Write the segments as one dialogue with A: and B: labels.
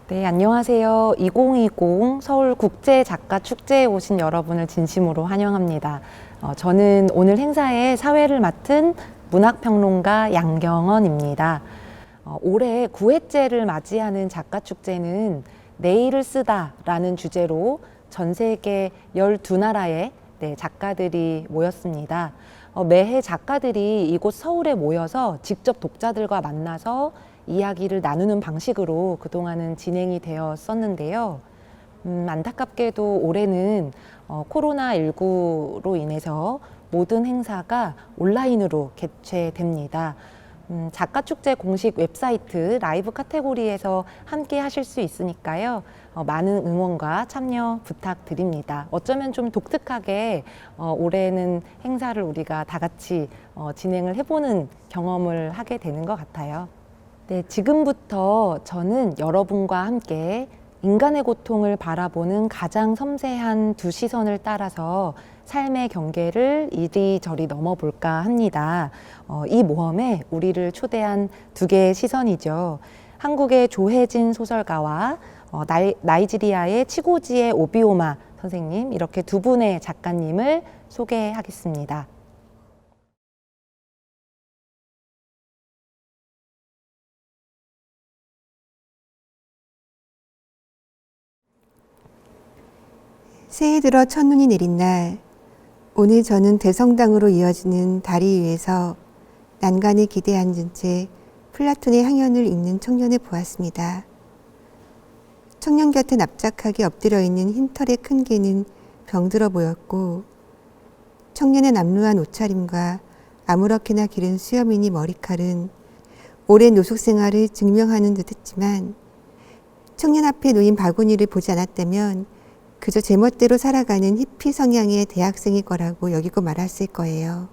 A: 네, 안녕하세요. 2020 서울 국제작가축제에 오신 여러분을 진심으로 환영합니다. 저는 오늘 행사의 사회를 맡은 문학평론가 양경언입니다. 올해 9회째를 맞이하는 작가축제는 내일을 쓰다라는 주제로 전 세계 12나라의 작가들이 모였습니다. 매해 작가들이 이곳 서울에 모여서 직접 독자들과 만나서 이야기를 나누는 방식으로 그동안은 진행이 되었었는데요. 안타깝게도 올해는 코로나19로 인해서 모든 행사가 온라인으로 개최됩니다. 작가축제 공식 웹사이트 라이브 카테고리에서 함께 하실 수 있으니까요. 많은 응원과 참여 부탁드립니다. 어쩌면 좀 독특하게 올해는 행사를 우리가 다 같이 진행을 해보는 경험을 하게 되는 것 같아요. 네, 지금부터 저는 여러분과 함께 인간의 고통을 바라보는 가장 섬세한 두 시선을 따라서 삶의 경계를 이리저리 넘어볼까 합니다. 이 모험에 우리를 초대한 두 개의 시선이죠. 한국의 조혜진 소설가와 나이지리아의 치고지의 오비오마 선생님, 이렇게 두 분의 작가님을 소개하겠습니다.
B: 새해 들어 첫눈이 내린 날, 오늘 저는 대성당으로 이어지는 다리 위에서 난간에 기대 앉은 채 플라톤의 항연을 읽는 청년을 보았습니다. 청년 곁에 납작하게 엎드려 있는 흰 털의 큰 개는 병들어 보였고, 청년의 남루한 옷차림과 아무렇게나 기른 수염이니 머리칼은 오랜 노숙 생활을 증명하는 듯 했지만, 청년 앞에 놓인 바구니를 보지 않았다면 그저 제멋대로 살아가는 히피 성향의 대학생일 거라고 여기고 말았을 거예요.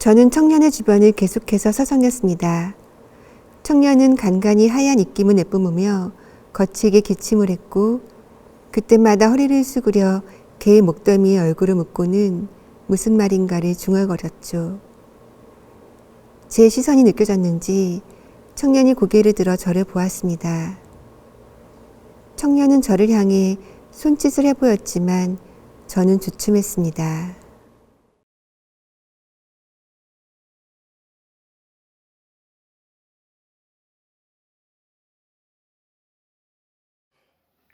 B: 저는 청년의 주변을 계속해서 서성였습니다. 청년은 간간히 하얀 입김을 내뿜으며 거칠게 기침을 했고, 그때마다 허리를 수그려 개의 목더미에 얼굴을 묻고는 무슨 말인가를 중얼거렸죠. 제 시선이 느껴졌는지 청년이 고개를 들어 저를 보았습니다. 청년은 저를 향해 손짓을 해보였지만 저는 주춤했습니다.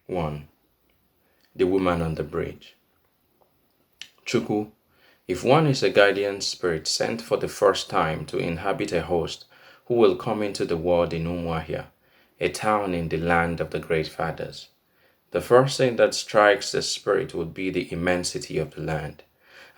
C: One, the woman on the bridge. Chukwu, if one is a guardian spirit sent for the first time to inhabit a host who will come into the world in Umuahia, a town in the land of the great fathers, the first thing that strikes the spirit would be the immensity of the land.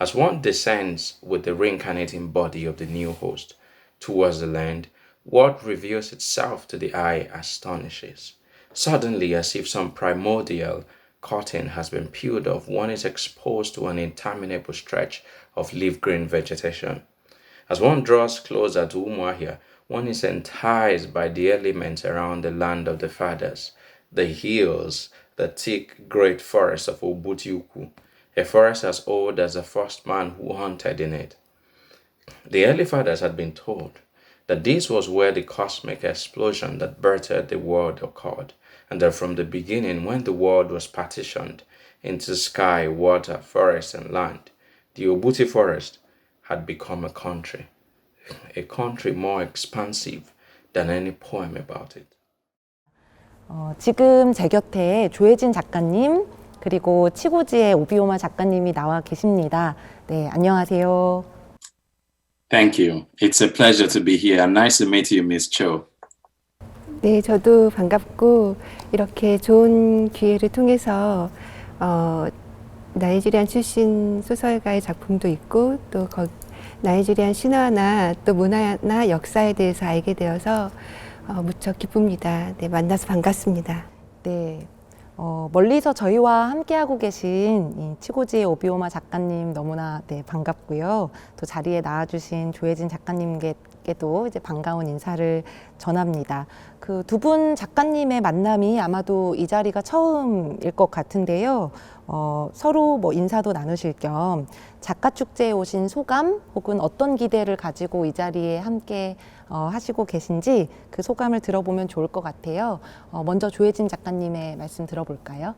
C: As one descends with the reincarnating body of the new host towards the land, what reveals itself to the eye astonishes. Suddenly, as if some primordial curtain has been peeled off, one is exposed to an interminable stretch of leaf-green vegetation. As one draws closer to Umuahia, one is enticed by the elements around the land of the fathers, the hills, the thick great forest of Obutiuku, a forest as old as the first man who hunted in it. The early fathers had been told that this was where the cosmic explosion that birthed the world occurred, and that from the beginning, when the world was partitioned into sky, water, forest, and land, the Obuti forest had become a country more expansive than any poem about it.
A: 지금 제 곁에 조혜진 작가님 그리고 치고지의 오비오마 작가님이 나와 계십니다. 네, 안녕하세요.
D: Thank you. It's a pleasure to be here. Nice to meet you, Miss Cho.
B: 네, 저도 반갑고 이렇게 좋은 기회를 통해서 나이지리안 출신 소설가의 작품도 있고 또 나이지리안 신화나 또 문화나 역사에 대해서 알게 되어서 무척 기쁩니다. 네, 만나서 반갑습니다.
A: 네, 멀리서 저희와 함께하고 계신 이 치고지의 오비오마 작가님 너무나 반갑고요. 또 자리에 나와주신 조혜진 작가님께 작가님께도 이제 반가운 인사를 전합니다. 그 두 분 작가님의 만남이 아마도 이 자리가 처음일 것 같은데요. 서로 뭐 인사도 나누실 겸 작가 축제에 오신 소감 혹은 어떤 기대를 가지고 이 자리에 함께 하시고 계신지 그 소감을 들어보면 좋을 것 같아요. 먼저 조혜진 작가님의 말씀 들어볼까요?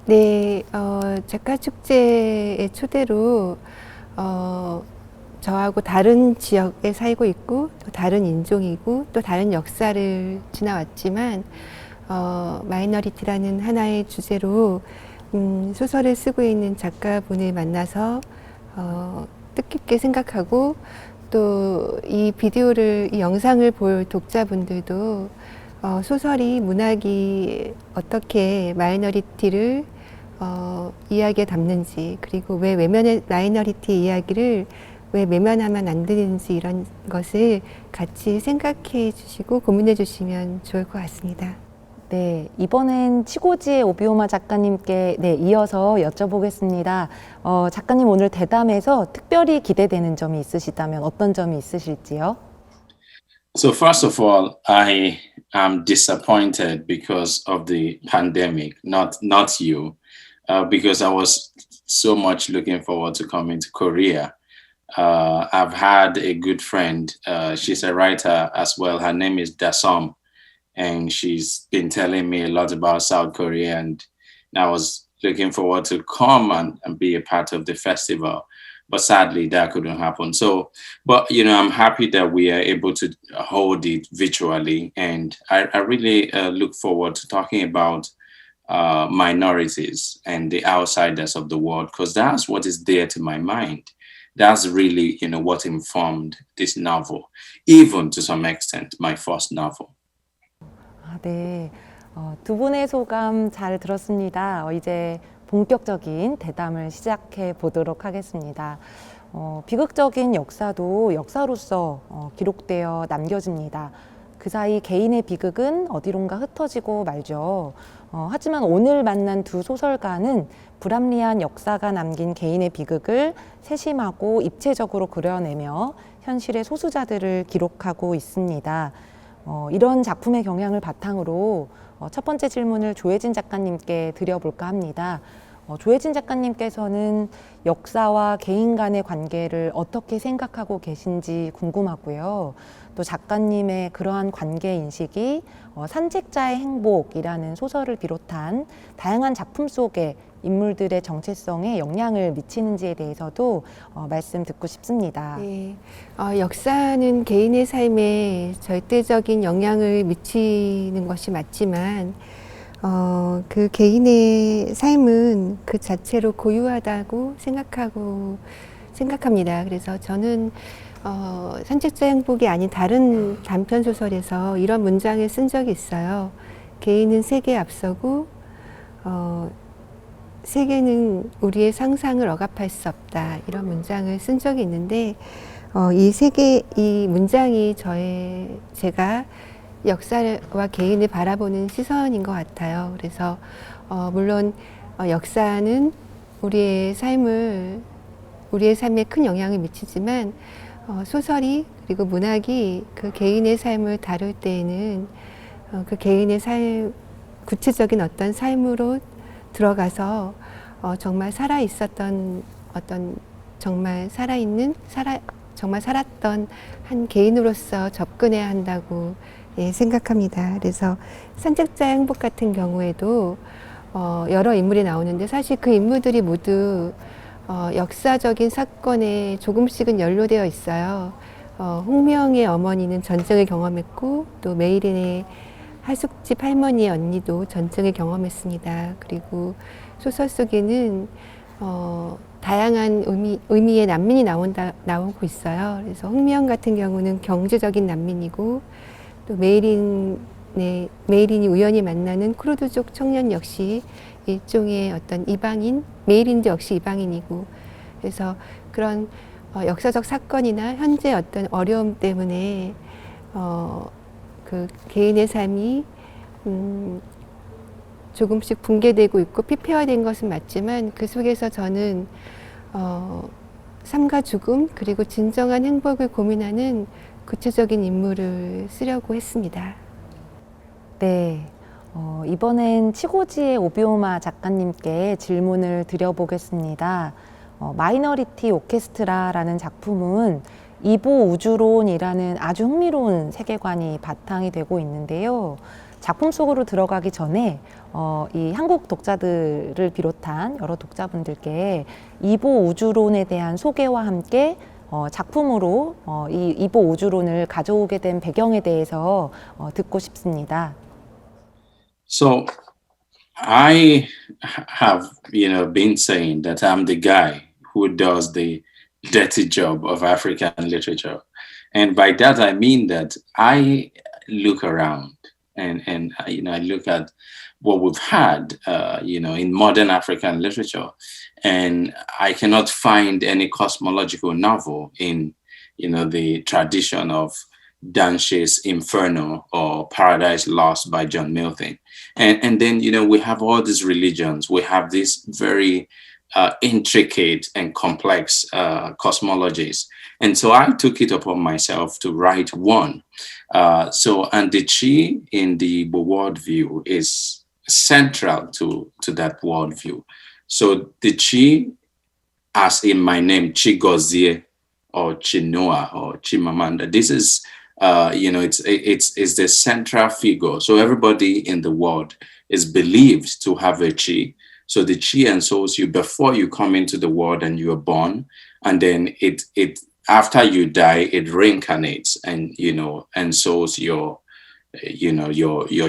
B: 네, 작가 축제의 초대로 저하고 다른 지역에 살고 있고 또 다른 인종이고 또 다른 역사를 지나왔지만 마이너리티라는 하나의 주제로 소설을 쓰고 있는 작가분을 만나서 뜻깊게 생각하고 또 이 비디오를 이 영상을 볼 독자분들도 소설이 문학이 어떻게 마이너리티를 이야기에 담는지 그리고 왜 외면의 마이너리티 이야기를 왜 외면하면 안 되는지 이런 것을 같이 생각해 주시고 고민해 주시면 좋을 것 같습니다.
A: 네, 이번엔 치고지의 오비오마 작가님께 이어서 여쭤보겠습니다. 작가님 오늘 대담에서 특별히 기대되는 점이 있으시다면 어떤 점이 있으실지요?
D: So first of all, I am disappointed because of the pandemic, not you, because I was so much looking forward to coming to Korea. I've had a good friend. She's a writer as well. Her name is Dasom, and she's been telling me a lot about South Korea, and I was looking forward to come and be a part of the festival. But sadly, that couldn't happen. So, but I'm happy that we are able to hold it virtually, and I really look forward to talking about minorities and the outsiders of the world, because that's what is there to my mind. That's really, what informed this novel, even to some extent, my first novel.
A: 네, 두 분의 소감 잘 들었습니다. 이제 본격적인 대담을 시작해 보도록 하겠습니다. 비극적인 역사도 역사로서 기록되어 남겨집니다. 그 사이 개인의 비극은 어디론가 흩어지고 말죠. 하지만 오늘 만난 두 소설가는 불합리한 역사가 남긴 개인의 비극을 세심하고 입체적으로 그려내며 현실의 소수자들을 기록하고 있습니다. 이런 작품의 경향을 바탕으로 첫 번째 질문을 조혜진 작가님께 드려볼까 합니다. 조혜진 작가님께서는 역사와 개인 간의 관계를 어떻게 생각하고 계신지 궁금하고요. 또 작가님의 그러한 관계 인식이 산책자의 행복이라는 소설을 비롯한 다양한 작품 속에 인물들의 정체성에 영향을 미치는지에 대해서도 말씀 듣고 싶습니다.
B: 네, 역사는 개인의 삶에 절대적인 영향을 미치는 것이 맞지만 그 개인의 삶은 그 자체로 고유하다고 생각합니다. 그래서 저는 산책자 행복이 아닌 다른 단편 소설에서 이런 문장을 쓴 적이 있어요. 개인은 세계에 앞서고 세계는 우리의 상상을 억압할 수 없다. 이런 문장을 쓴 적이 있는데 이 문장이 제가 역사와 개인을 바라보는 시선인 것 같아요. 그래서 물론 역사는 우리의 삶에 큰 영향을 미치지만 소설이 그리고 문학이 그 개인의 삶을 다룰 때에는 그 개인의 구체적인 어떤 삶으로 들어가서 정말 살아 있었던 정말 살았던 한 개인으로서 접근해야 한다고 생각합니다. 그래서 산책자의 행복 같은 경우에도 여러 인물이 나오는데 사실 그 인물들이 모두 역사적인 사건에 조금씩은 연루되어 있어요. 홍명의 어머니는 전쟁을 경험했고 또 메이린의 하숙집 할머니의 언니도 전쟁을 경험했습니다. 그리고 소설 속에는 다양한 의미의 난민이 나오고 있어요. 그래서 홍명 같은 경우는 경제적인 난민이고 또 메이린이 우연히 만나는 쿠르드족 청년 역시 일종의 어떤 이방인, 메이린도 역시 이방인이고, 그래서 그런 역사적 사건이나 현재 어떤 어려움 때문에 그 개인의 삶이 조금씩 붕괴되고 있고 피폐화된 것은 맞지만 그 속에서 저는 삶과 죽음 그리고 진정한 행복을 고민하는 구체적인 인물을 쓰려고 했습니다.
A: 네. 이번엔 치고지의 오비오마 작가님께 질문을 드려보겠습니다. 마이너리티 오케스트라라는 작품은 이보 우주론이라는 아주 흥미로운 세계관이 바탕이 되고 있는데요. 작품 속으로 들어가기 전에 이 한국 독자들을 비롯한 여러 독자분들께 이보 우주론에 대한 소개와 함께 작품으로 이 이보 우주론을 가져오게 된 배경에 대해서 듣고 싶습니다.
D: So I have, been saying that I'm the guy who does the dirty job of African literature. And by that, I mean that I look around and I look at what we've had, in modern African literature. And I cannot find any cosmological novel in, the tradition of Danché's Inferno or Paradise Lost by John Milton. And then, we have all these religions. We have these very intricate and complex cosmologies. And so I took it upon myself to write one. And the Chi in the worldview is central to that worldview. So the Chi, as in my name, Chigozie or Chinoa or Chimamanda, this is it's the central figure. So everybody in the world is believed to have a Chi. So the Chi ensouls you before you come into the world and you are born, and then it after you die it reincarnates and ensouls your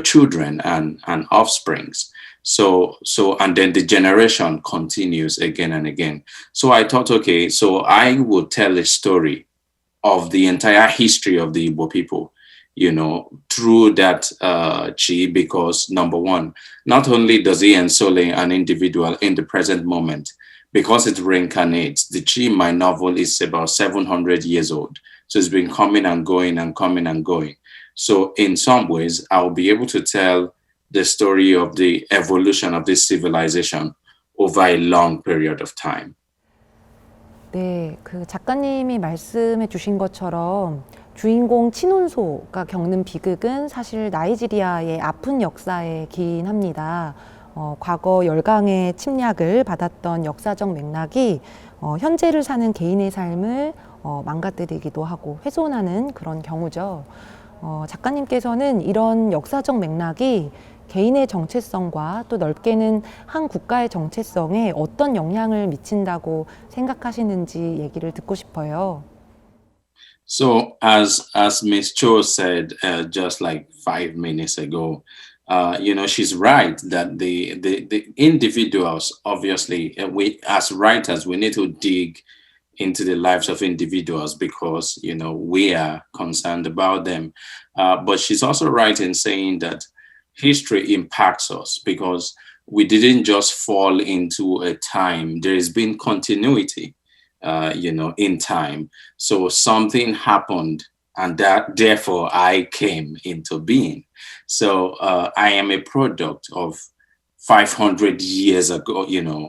D: children and offsprings. So and then the generation continues again and again. So I thought, okay, so I would tell a story of the entire history of the Igbo people, through that Chi, because number one, not only does he ensoul an individual in the present moment, because it reincarnates. The Chi in my novel is about 700 years old. So it's been coming and going and coming and going. So in some ways, I'll be able to tell the story of the evolution of this civilization over a long period of time.
A: 네, 그 작가님이 말씀해 주신 것처럼 주인공 친혼소가 겪는 비극은 사실 나이지리아의 아픈 역사에 기인합니다. 과거 열강의 침략을 받았던 역사적 맥락이 현재를 사는 개인의 삶을 망가뜨리기도 하고 훼손하는 그런 경우죠. 작가님께서는 이런 역사적 맥락이 개인의 정체성과 또 넓게는 한 국가의 정체성에 어떤 영향을 미친다고 생각하시는지 얘기를 듣고 싶어요.
D: So as Ms. Cho said just like 5 minutes ago, she's right that the individuals, obviously, we as writers, we need to dig into the lives of individuals because, we are concerned about them. But she's also right in saying that history impacts us because we didn't just fall into a time. There has been continuity, in time. So something happened and that therefore I came into being. So I am a product of 500 years ago,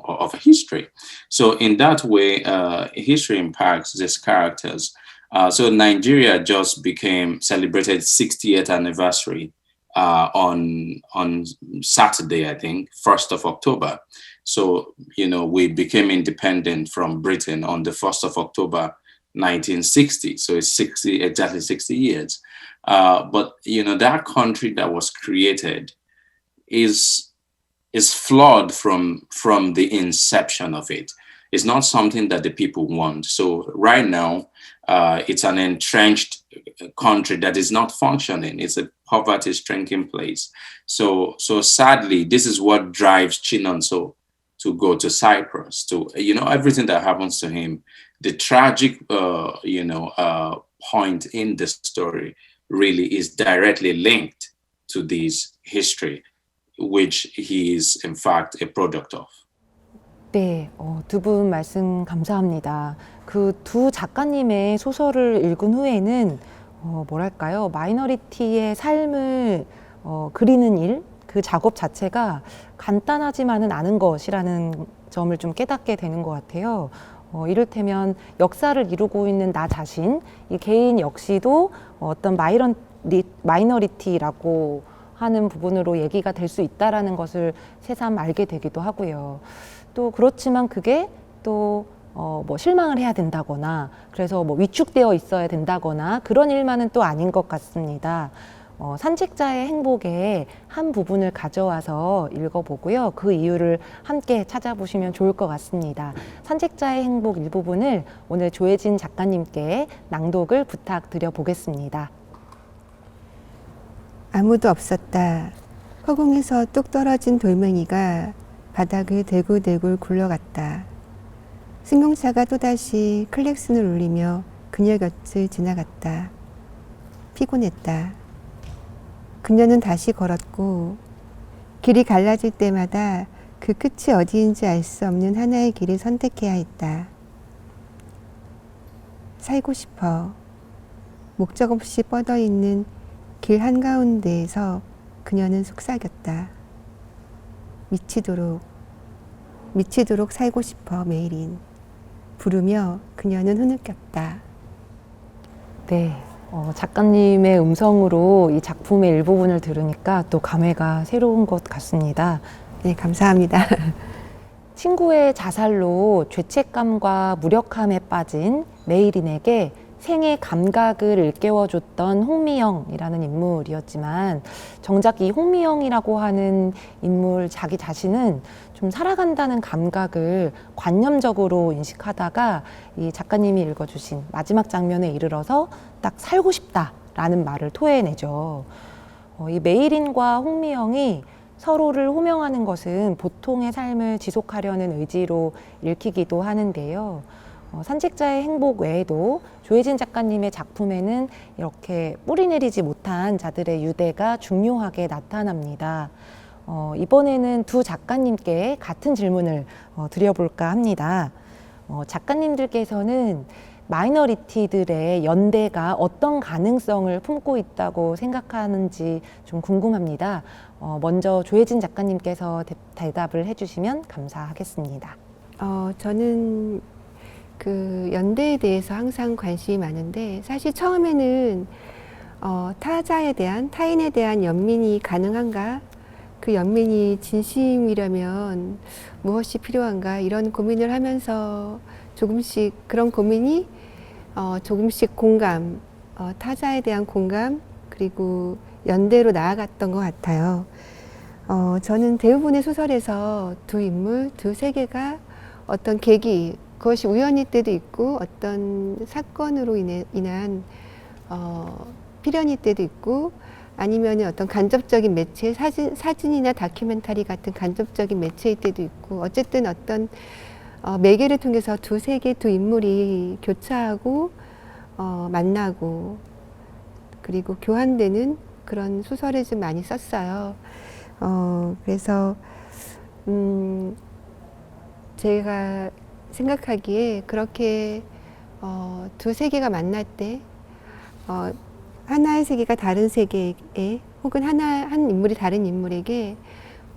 D: of history. So in that way, history impacts these characters. So Nigeria just celebrated 60th anniversary on Saturday, I think, 1st of October. So, we became independent from Britain on the 1st of October, 1960. So it's exactly 60 years. But, that country that was created is flawed from the inception of it. It's not something that the people want. So right now, it's an entrenched country that is not functioning. It's a poverty-stricken place. So sadly, this is what drives Chinonso to go to Cyprus, to, everything that happens to him. The tragic, point in the story really is directly linked to this history, which he is in fact a product of.
A: 네, 두 분 말씀 감사합니다. 그 두 작가님의 소설을 읽은 후에는 뭐랄까요, 마이너리티의 삶을 그리는 일, 그 작업 자체가 간단하지만은 않은 것이라는 점을 좀 깨닫게 되는 것 같아요. 이를테면 역사를 이루고 있는 나 자신, 이 개인 역시도 어떤 마이너리티라고 하는 부분으로 얘기가 될 수 있다라는 것을 새삼 알게 되기도 하고요. 또 그렇지만 그게 또 뭐 실망을 해야 된다거나 그래서 뭐 위축되어 있어야 된다거나 그런 일만은 또 아닌 것 같습니다. 산책자의 행복의 한 부분을 가져와서 읽어보고요. 그 이유를 함께 찾아보시면 좋을 것 같습니다. 산책자의 행복 일부분을 오늘 조혜진 작가님께 낭독을 부탁드려 보겠습니다.
B: 아무도 없었다. 허공에서 뚝 떨어진 돌멩이가 바닥을 대굴대굴 굴러갔다. 승용차가 또다시 클렉슨을 울리며 그녀 곁을 지나갔다. 피곤했다. 그녀는 다시 걸었고 길이 갈라질 때마다 그 끝이 어디인지 알 수 없는 하나의 길을 선택해야 했다. 살고 싶어. 목적 없이 뻗어 있는 길 한가운데에서 그녀는 속삭였다. 미치도록 살고 싶어 메이린. 부르며 그녀는 흐느꼈다.
A: 네, 작가님의 음성으로 이 작품의 일부분을 들으니까 또 감회가 새로운 것 같습니다.
B: 네, 감사합니다.
A: 친구의 자살로 죄책감과 무력함에 빠진 메이린에게 생의 감각을 일깨워줬던 홍미영이라는 인물이었지만 정작 이 홍미영이라고 하는 인물 자기 자신은 좀 살아간다는 감각을 관념적으로 인식하다가 이 작가님이 읽어주신 마지막 장면에 이르러서 딱 살고 싶다라는 말을 토해내죠. 이 메이린과 홍미영이 서로를 호명하는 것은 보통의 삶을 지속하려는 의지로 읽히기도 하는데요. 산책자의 행복 외에도 조혜진 작가님의 작품에는 이렇게 뿌리내리지 못한 자들의 유대가 중요하게 나타납니다. 이번에는 두 작가님께 같은 질문을 드려볼까 합니다. 작가님들께서는 마이너리티들의 연대가 어떤 가능성을 품고 있다고 생각하는지 좀 궁금합니다. 먼저 조혜진 작가님께서 대답을 해주시면 감사하겠습니다.
B: 저는 그 연대에 대해서 항상 관심이 많은데 사실 처음에는 타인에 대한 연민이 가능한가? 그 연민이 진심이라면 무엇이 필요한가? 이런 고민을 하면서 조금씩 그런 고민이 조금씩 공감, 타자에 대한 공감, 그리고 연대로 나아갔던 것 같아요. 저는 대부분의 소설에서 두 인물, 두 세계가 어떤 계기, 그것이 우연일 때도 있고 어떤 사건으로 인한 필연일 때도 있고 아니면 어떤 간접적인 매체, 사진이나 다큐멘터리 같은 간접적인 매체일 때도 있고 어쨌든 어떤 매개를 통해서 두 세계, 두 인물이 교차하고 만나고 그리고 교환되는 그런 소설을 좀 많이 썼어요. 그래서 제가 생각하기에 그렇게 두 세계가 만날 때 하나의 세계가 다른 세계에 혹은 한 인물이 다른 인물에게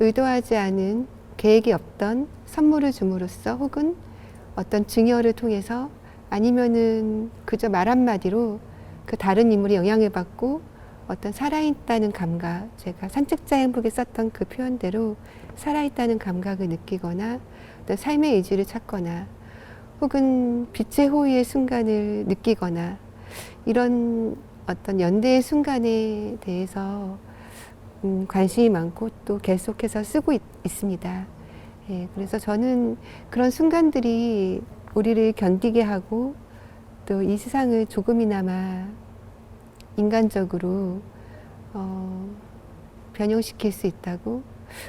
B: 의도하지 않은 계획이 없던 선물을 줌으로써 혹은 어떤 증여를 통해서 아니면은 그저 말 한마디로 그 다른 인물이 영향을 받고 어떤 살아있다는 감각, 제가 산책자 행복에 썼던 그 표현대로 살아있다는 감각을 느끼거나 어떤 삶의 의지를 찾거나 혹은 빛의 호의의 순간을 느끼거나 이런 어떤 연대의 순간에 대해서 관심이 많고 또 계속해서 쓰고 있습니다. 예, 그래서 저는 그런 순간들이 우리를 견디게 하고 또 이 세상을 조금이나마 인간적으로 변형시킬 수 있다고,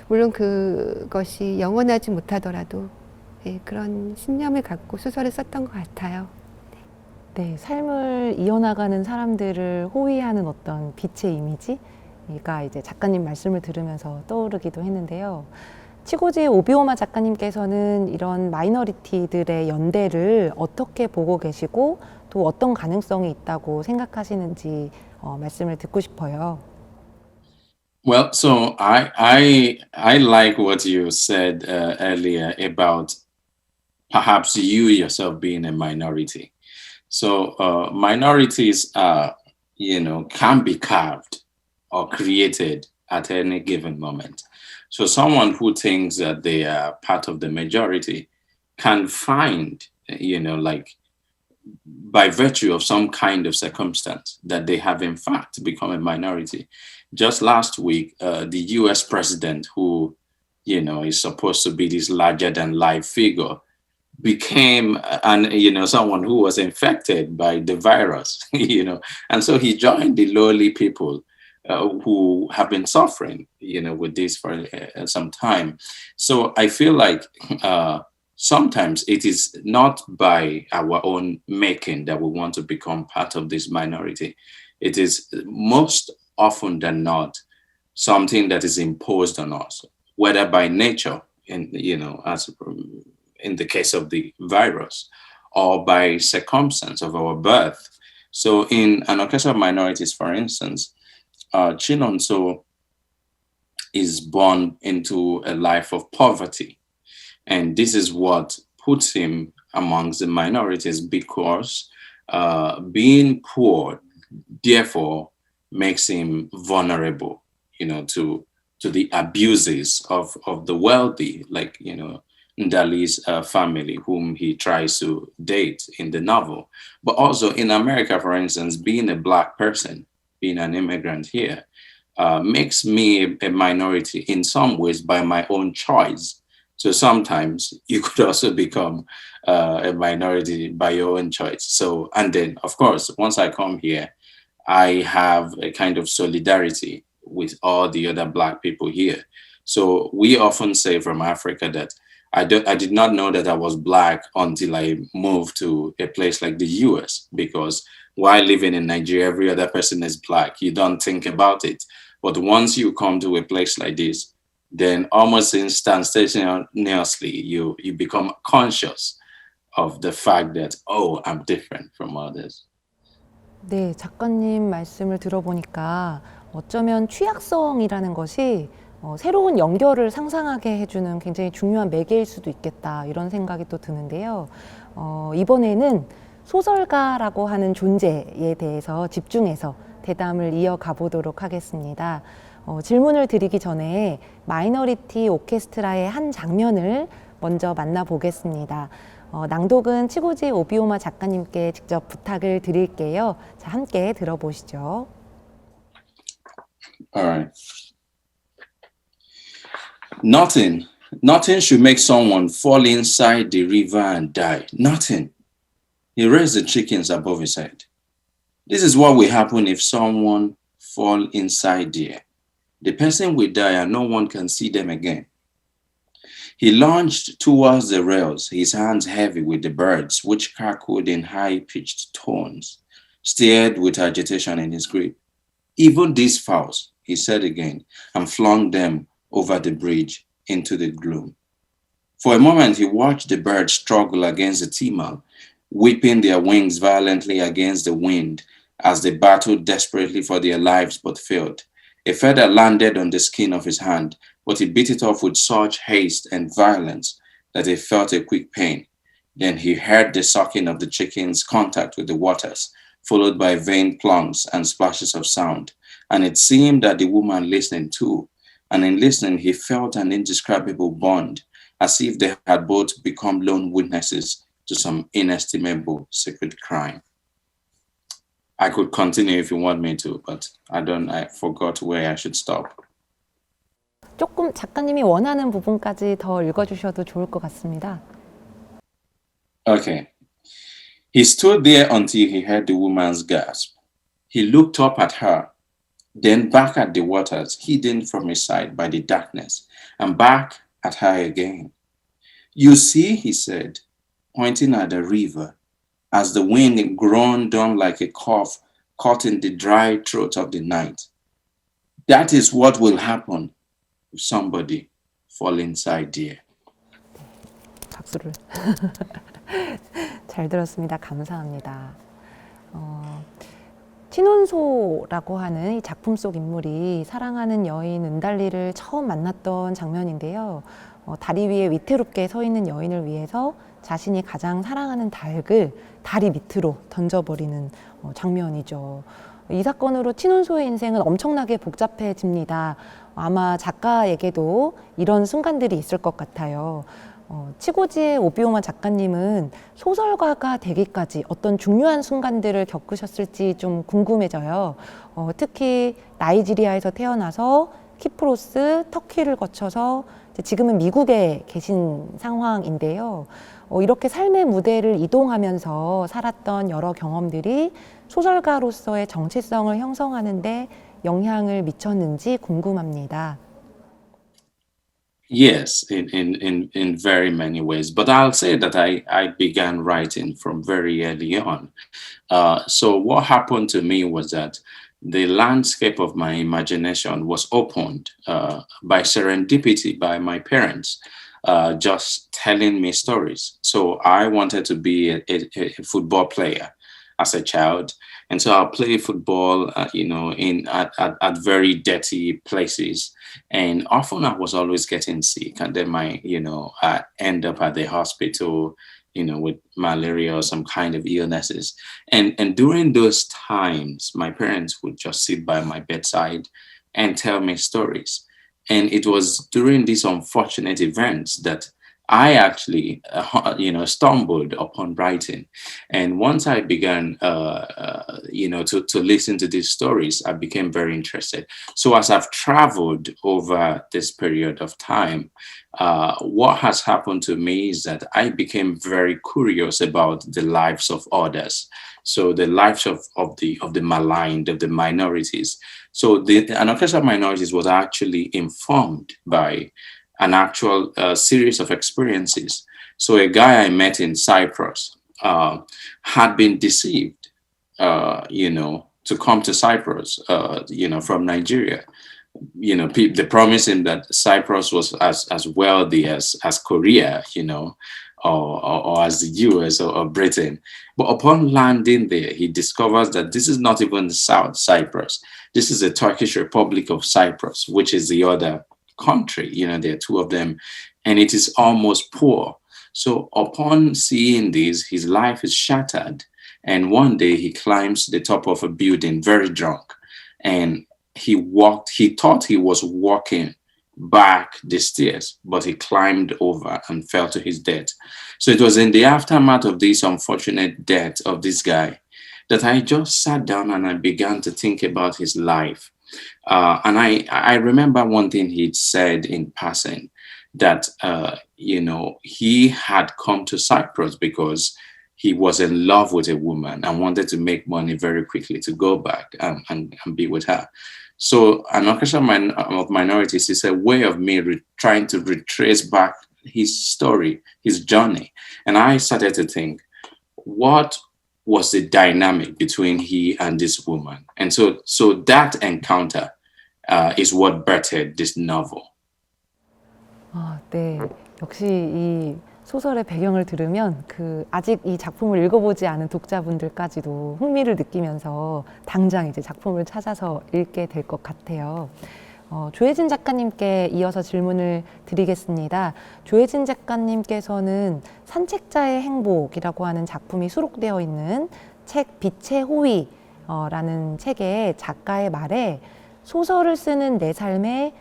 B: 물론 그것이 영원하지 못하더라도 예, 그런 신념을 갖고 소설을 썼던 것 같아요.
A: 네, 삶을 이어나가는 사람들을 호위하는 어떤 빛의 이미지가 이제 작가님 말씀을 들으면서 떠오르기도 했는데요. 치고지의 오비오마 작가님께서는 이런 마이너리티들의 연대를 어떻게 보고 계시고 또 어떤 가능성이 있다고 생각하시는지 말씀을 듣고 싶어요.
D: Well, so I like what you said earlier about perhaps you yourself being a minority. So minorities are, can be carved or created at any given moment. So someone who thinks that they are part of the majority can find, like by virtue of some kind of circumstance that they have in fact become a minority. Just last week, the US president, who, is supposed to be this larger than life figure, became someone who was infected by the virus, and so he joined the lowly people who have been suffering, with this for some time. So I feel like sometimes it is not by our own making that we want to become part of this minority. It is most often than not something that is imposed on us, whether by nature, as in the case of the virus, or by circumstance of our birth. So in an occasion of minorities, for instance, Chinonso is born into a life of poverty. And this is what puts him amongst the minorities, because being poor, therefore, makes him vulnerable, to the abuses of the wealthy, like, Ndali's family, whom he tries to date in the novel. But also in America, for instance, being a Black person, being an immigrant here, makes me a minority in some ways by my own choice. So sometimes you could also become a minority by your own choice. So, and then, of course, once I come here, I have a kind of solidarity with all the other Black people here. So we often say from Africa that I did not know that I was Black until I moved to a place like the US, because while living in Nigeria, every other person is Black. You don't think about it. But once you come to a place like this, then almost instantaneously, you become conscious of the fact that, oh, I'm different from others.
A: 네, 작가님 말씀을 들어보니까 어쩌면 취약성이라는 것이 새로운 연결을 상상하게 해주는 굉장히 중요한 매개일 수도 있겠다, 이런 생각이 또 드는데요. 이번에는 소설가라고 하는 존재에 대해서 집중해서 대담을 이어가 보도록 하겠습니다. 질문을 드리기 전에 마이너리티 오케스트라의 한 장면을 먼저 만나보겠습니다. 낭독은 치고지 오비오마 작가님께 직접 부탁을 드릴게요. 자, 함께 들어보시죠.
D: All right. Nothing should make someone fall inside the river and die. Nothing. He raised the chickens above his head. This is what will happen if someone fall inside there. The person will die and no one can see them again. He lunged towards the rails, his hands heavy with the birds, which cackled in high-pitched tones, stared with agitation in his grip. Even these fowls, he said again, and flung them over the bridge into the gloom. For a moment, he watched the birds struggle against the timal, whipping their wings violently against the wind as they battled desperately for their lives but failed. A feather landed on the skin of his hand, but he beat it off with such haste and violence that he felt a quick pain. Then he heard the sucking of the chicken's contact with the waters, followed by vain plunks and splashes of sound. And it seemed that the woman listened too. And in listening, he felt an indescribable bond, as if they had both become lone witnesses to some inestimable secret crime. I could continue if you want me to, but I forgot where I should stop.
A: 조금 작가님이 원하는 부분까지 더 읽어주셔도 좋을 것 같습니다.
D: Okay. He stood there until he heard the woman's gasp. He looked up at her, then back at the waters, hidden from his sight by the darkness, and back at her again. You see, he said, pointing at the river, as the wind groaned down like a cough caught in the dry throat of the night. That is what will happen if somebody fall inside there.
A: 박수를. 잘 들었습니다. 감사합니다. 친혼소라고 하는 이 작품 속 인물이 사랑하는 여인 은달리를 처음 만났던 장면인데요. 다리 위에 위태롭게 서 있는 여인을 위해서 자신이 가장 사랑하는 닭을 다리 밑으로 던져버리는 장면이죠. 이 사건으로 친훈소의 인생은 엄청나게 복잡해집니다. 아마 작가에게도 이런 순간들이 있을 것 같아요. 치고지의 오비오마 작가님은 소설가가 되기까지 어떤 중요한 순간들을 겪으셨을지 좀 궁금해져요. 특히 나이지리아에서 태어나서 키프로스, 터키를 거쳐서 지금은 미국에 계신 상황인데요. 이렇게 삶의 무대를 이동하면서 살았던 여러 경험들이 소설가로서의 정체성을 형성하는데 영향을 미쳤는지 궁금합니다.
D: Yes, in very many ways. But I'll say that I began writing from very early on. So what happened to me was that the landscape of my imagination was opened by serendipity by my parents, just telling me stories. So I wanted to be a football player as a child. And so I'll play football, at very dirty places. And often I was always getting sick. And then I end up at the hospital, with malaria or some kind of illnesses. And during those times, my parents would just sit by my bedside and tell me stories. And it was during these unfortunate events that I actually, stumbled upon writing. And once I began, to listen to these stories, I became very interested. So as I've traveled over this period of time, what has happened to me is that I became very curious about the lives of others. So the lives of the maligned, of the minorities. So the Anarchist Minorities was actually informed by an actual series of experiences. So a guy I met in Cyprus had been deceived, to come to Cyprus, from Nigeria. The promise him that Cyprus was as wealthy as Korea, or as the US or Britain. But upon landing there, he discovers that this is not even the South Cyprus. This is the Turkish Republic of Cyprus, which is the other country. There are two of them, and it is almost poor. So upon seeing this, his life is shattered. And one day he climbs the top of a building very drunk, and he thought he was walking back the stairs, but he climbed over and fell to his death. So it was in the aftermath of this unfortunate death of this guy that I just sat down and I began to think about his life. And I remember one thing he'd said in passing, that, he had come to Cyprus because he was in love with a woman and wanted to make money very quickly to go back and be with her. So an orchestra of minorities is a way of me trying to retrace back his story, his journey. And I started to think, what was the dynamic between he and this woman? And so that encounter is what birthed this novel.
A: 네. 역시 이 소설의 배경을 들으면 아직 이 작품을 읽어보지 않은 독자분들까지도 흥미를 느끼면서 당장 이제 작품을 찾아서 읽게 될 것 같아요. 조혜진 작가님께 이어서 질문을 드리겠습니다. 조혜진 작가님께서는 산책자의 행복이라고 하는 작품이 수록되어 있는 책 빛의 호위라는 책의 작가의 말에 소설을 쓰는 내 삶에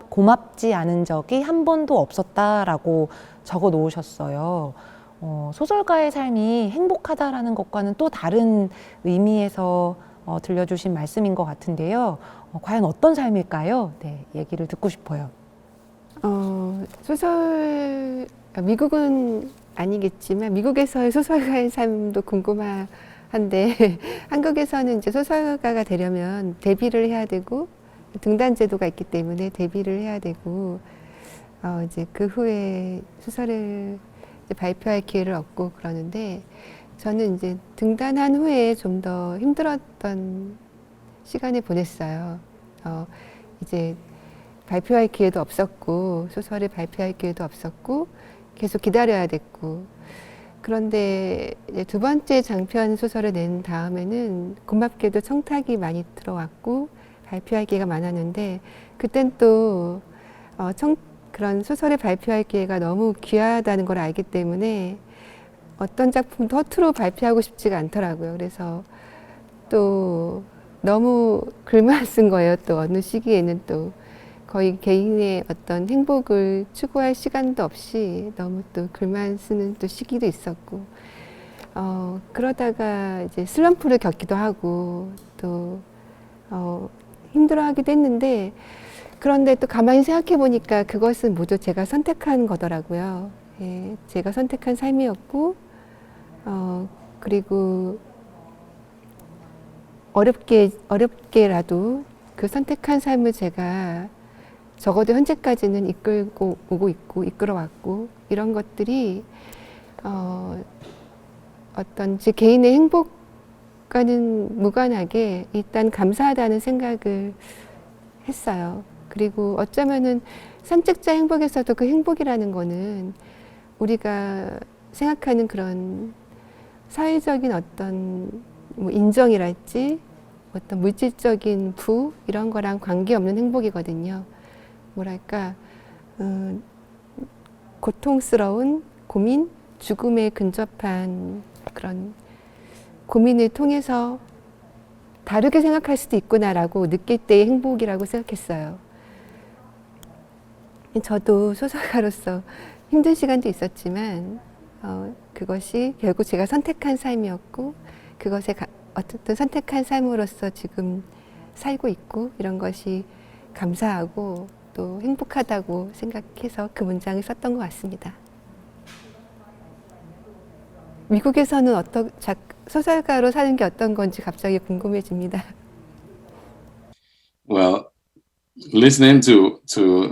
A: 고맙지 않은 적이 한 번도 없었다라고 적어 놓으셨어요. 소설가의 삶이 행복하다라는 것과는 또 다른 의미에서 들려주신 말씀인 것 같은데요. 과연 어떤 삶일까요? 네, 얘기를 듣고 싶어요.
B: 미국은 아니겠지만 미국에서의 소설가의 삶도 궁금한데 한국에서는 이제 소설가가 되려면 데뷔를 해야 되고 등단 제도가 있기 때문에 데뷔를 해야 되고 이제 그 후에 소설을 이제 발표할 기회를 얻고 그러는데 저는 이제 등단한 후에 좀 더 힘들었던 시간을 보냈어요. 이제 발표할 기회도 없었고 소설을 발표할 기회도 없었고 계속 기다려야 됐고 그런데 이제 두 번째 장편 소설을 낸 다음에는 고맙게도 청탁이 많이 들어왔고 발표할 기회가 많았는데 그땐 또 그런 소설을 발표할 기회가 너무 귀하다는 걸 알기 때문에 어떤 작품도 허투루 발표하고 싶지가 않더라고요. 그래서 또 너무 글만 쓴 거예요. 또 어느 시기에는 또 거의 개인의 어떤 행복을 추구할 시간도 없이 너무 또 글만 쓰는 또 시기도 있었고, 그러다가 이제 슬럼프를 겪기도 하고 또 힘들어하기도 했는데, 그런데 또 가만히 생각해 보니까 그것은 모두 제가 선택한 거더라고요. 예, 제가 선택한 삶이었고, 그리고 어렵게라도 그 선택한 삶을 제가 적어도 현재까지는 이끌고 오고 있고, 이끌어왔고, 이런 것들이 어떤 제 개인의 행복과는 무관하게 일단 감사하다는 생각을 했어요. 그리고 어쩌면은 선택자 행복에서도 그 행복이라는 거는 우리가 생각하는 그런 사회적인 어떤 뭐 인정이랄지 어떤 물질적인 부 이런 거랑 관계없는 행복이거든요. 뭐랄까 고통스러운 고민, 죽음에 근접한 그런 고민을 통해서 다르게 생각할 수도 있구나라고 느낄 때의 행복이라고 생각했어요. 저도 소설가로서 힘든 시간도 있었지만 그것이 결국 제가 선택한 삶이었고, 그것에 어쨌든 선택한 삶으로서 지금 살고 있고, 이런 것이 감사하고 또 행복하다고 생각해서 그 문장을 썼던 것 같습니다. 미국에서는 소설가로 사는 게 어떤 건지 갑자기 궁금해집니다.
D: Well, listening to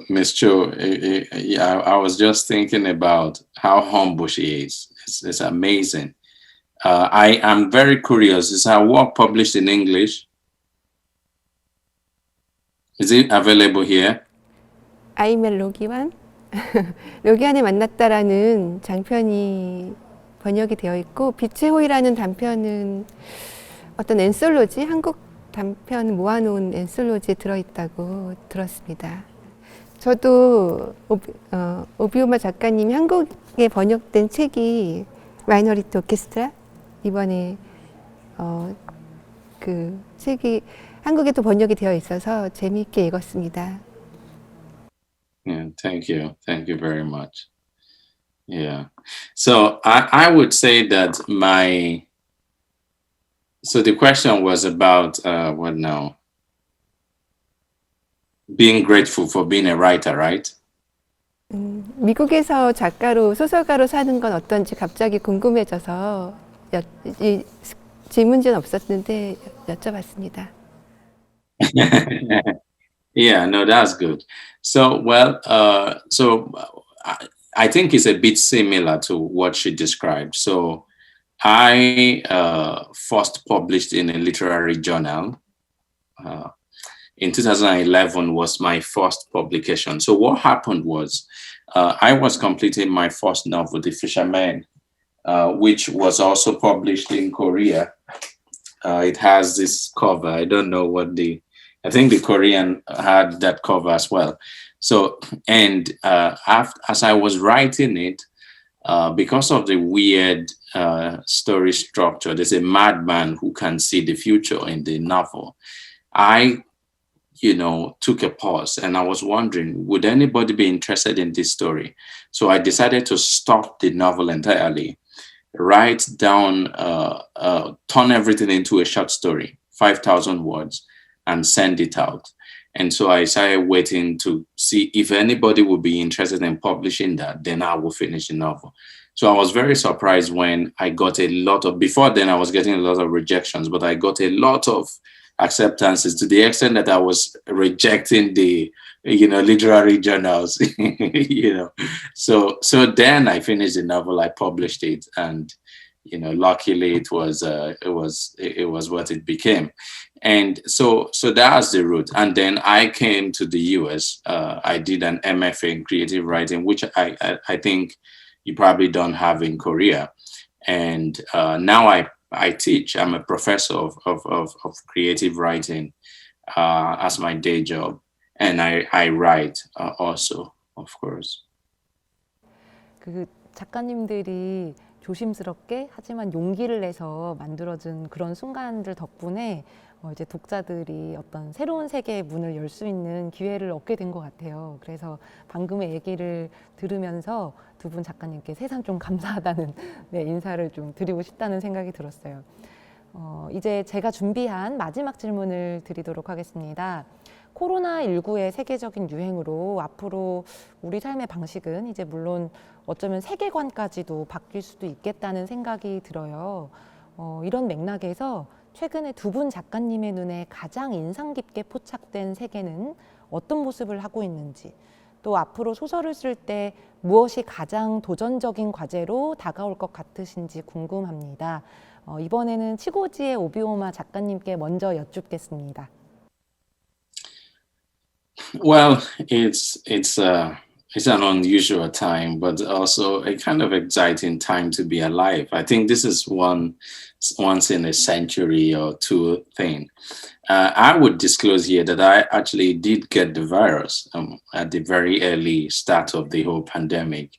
D: Miss Cho, I was just thinking about how humble she is. It's amazing. I am very curious. Is her work published in English? Is it available here?
B: 아이멜 로기완? 로기안에 만났다라는 장편이 번역이 되어 있고, 빛의 호의라는 단편은 어떤 엔솔로지, 한국 단편 모아놓은 엔솔로지에 들어있다고 들었습니다. 저도 오비오마 작가님이 한국에 번역된 책이 마이너리티 오케스트라, 이번에 그 책이 한국에도 번역이 되어 있어서 재미있게 읽었습니다.
D: Yeah, thank you. Thank you very much. Yeah. So I would say that so the question was about what now? Being grateful for being a writer, right?
B: 미국에서 소설가로 사는 건 어떤지 갑자기 궁금해져서 이 질문지는 없었는데 여쭤봤습니다.
D: Yeah, no, that's good. So, well, I think it's a bit similar to what she described. So, I first published in a literary journal. In 2011 was my first publication. So, what happened was I was completing my first novel, The Fisherman, which was also published in Korea. It has this cover. I don't know I think the Korean had that cover as well. So, and as I was writing it, because of the weird story structure, there's a madman who can see the future in the novel. I, took a pause and I was wondering, would anybody be interested in this story? So I decided to stop the novel entirely, write down, turn everything into a short story, 5,000 words, and send it out. And so I started waiting to see if anybody would be interested in publishing that, then I will finish the novel. So I was very surprised when I got before then I was getting a lot of rejections, but I got a lot of acceptances to the extent that I was rejecting the, literary journals, So then I finished the novel, I published it, and luckily it was what it became. And so that's the route. And then I came to the US. I did an MFA in creative writing, which I think you probably don't have in Korea. And now I teach. I'm a professor of creative writing as my day job. And I write also, of course.
A: 그 작가님들이 조심스럽게 하지만 용기를 내서 만들어진 그런 순간들 덕분에 이제 독자들이 어떤 새로운 세계의 문을 열 수 있는 기회를 얻게 된 것 같아요. 그래서 방금의 얘기를 들으면서 두 분 작가님께 세상 좀 감사하다는 네, 인사를 좀 드리고 싶다는 생각이 들었어요. 이제 제가 준비한 마지막 질문을 드리도록 하겠습니다. 코로나19의 세계적인 유행으로 앞으로 우리 삶의 방식은 이제 물론 어쩌면 세계관까지도 바뀔 수도 있겠다는 생각이 들어요. 이런 맥락에서 최근에 두 분 작가님의 눈에 가장 인상 깊게 포착된 세계는 어떤 모습을 하고 있는지, 또 앞으로 소설을 쓸 때 무엇이 가장 도전적인 과제로 다가올 것 같으신지 궁금합니다. 이번에는 치고지의 오비오마 작가님께 먼저 여쭙겠습니다.
D: Well, it's an unusual time, but also a kind of exciting time to be alive. I think this is once in a century or two thing. I would disclose here that I actually did get the virus at the very early start of the whole pandemic.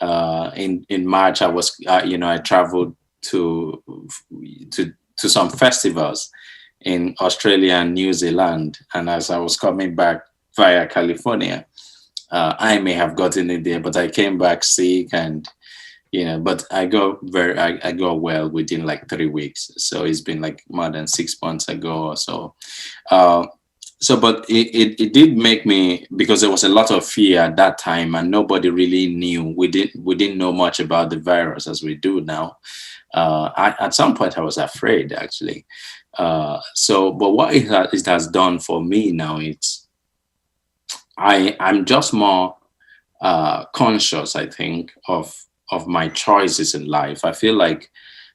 D: In March, I traveled to some festivals in Australia and New Zealand, and as I was coming back via California, I may have gotten it there, but I came back sick, and but I got well within like 3 weeks. So it's been like more than 6 months ago or so. But it did make me, because there was a lot of fear at that time, and nobody really knew. We didn't know much about the virus as we do now. At some point, I was afraid actually. But what it has done for me now, I'm just more conscious, I think, of my choices in life. I feel like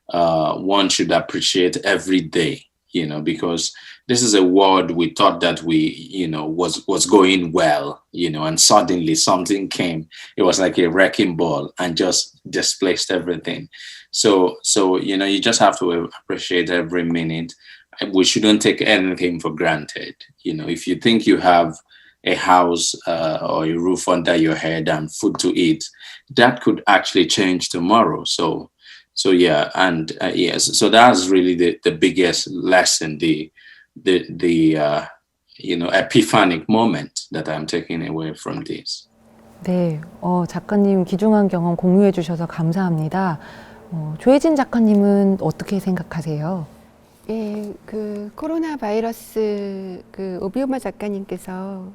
D: one should appreciate every day, because this is a world we thought that was going well, and suddenly something came. It was like a wrecking ball and just displaced everything. So you just have to appreciate every minute. We shouldn't take anything for granted. If you think you have a house or a roof under your head and food to eat, that could actually change tomorrow. So yeah, and yes, so that's really the biggest lesson, the epiphanic moment that I'm taking away from this.
A: 네, 작가님 귀중한 경험 공유해 주셔서 감사합니다. 조혜진 작가님은 어떻게 생각하세요?
B: 예, 그 코로나 바이러스 오비오마 작가님께서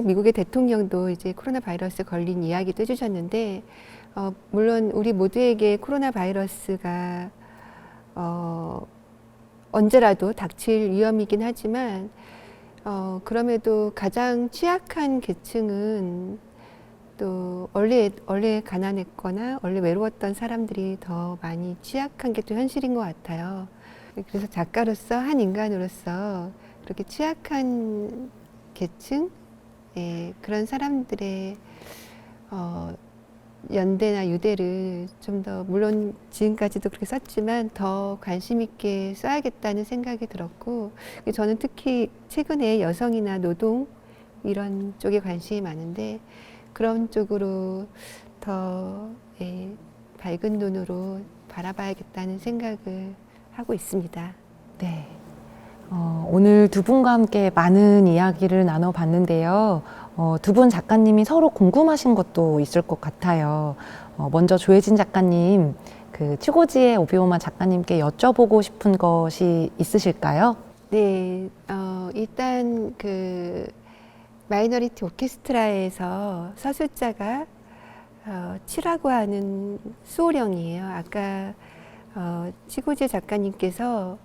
B: 미국의 대통령도 이제 코로나 바이러스 걸린 이야기도 해주셨는데, 물론 우리 모두에게 코로나 바이러스가 언제라도 닥칠 위험이긴 하지만, 그럼에도 가장 취약한 계층은 또 원래 가난했거나 원래 외로웠던 사람들이 더 많이 취약한 게 또 현실인 것 같아요. 그래서 작가로서, 한 인간으로서 그렇게 취약한 계층, 그런 사람들의 연대나 유대를 좀 더, 물론 지금까지도 그렇게 썼지만 더 관심 있게 써야겠다는 생각이 들었고, 저는 특히 최근에 여성이나 노동 이런 쪽에 관심이 많은데, 그런 쪽으로 더 밝은 눈으로 바라봐야겠다는 생각을 하고 있습니다.
A: 네. 오늘 두 분과 함께 많은 이야기를 나눠봤는데요. 두 분 작가님이 서로 궁금하신 것도 있을 것 같아요. 먼저 조혜진 작가님, 치고지의 오비오마 작가님께 여쭤보고 싶은 것이 있으실까요?
B: 네, 일단 마이너리티 오케스트라에서 서술자가 치라고 하는 수호령이에요. 아까 치고지 작가님께서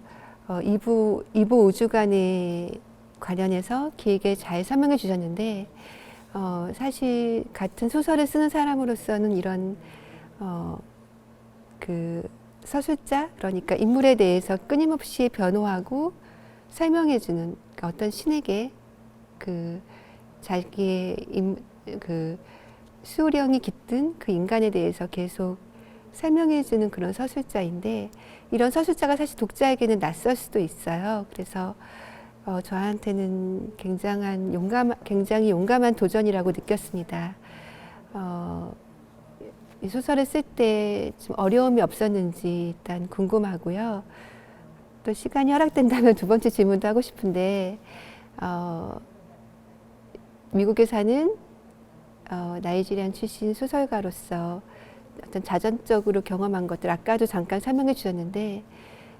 B: 이부 우주관에 관련해서 길게 잘 설명해 주셨는데, 사실 같은 소설을 쓰는 사람으로서는 이런 서술자, 그러니까 인물에 대해서 끊임없이 변호하고 설명해 주는, 그러니까 어떤 신에게 자기의 수호령이 깃든 그 인간에 대해서 계속 설명해 주는 그런 서술자인데, 이런 서술자가 사실 독자에게는 낯설 수도 있어요. 그래서 저한테는 굉장히 용감한 도전이라고 느꼈습니다. 이 소설을 쓸 때 좀 어려움이 없었는지 일단 궁금하고요. 또 시간이 허락된다면 두 번째 질문도 하고 싶은데, 미국에 사는 나이지리안 출신 소설가로서 어떤 자전적으로 경험한 것들, 아까도 잠깐 설명해 주셨는데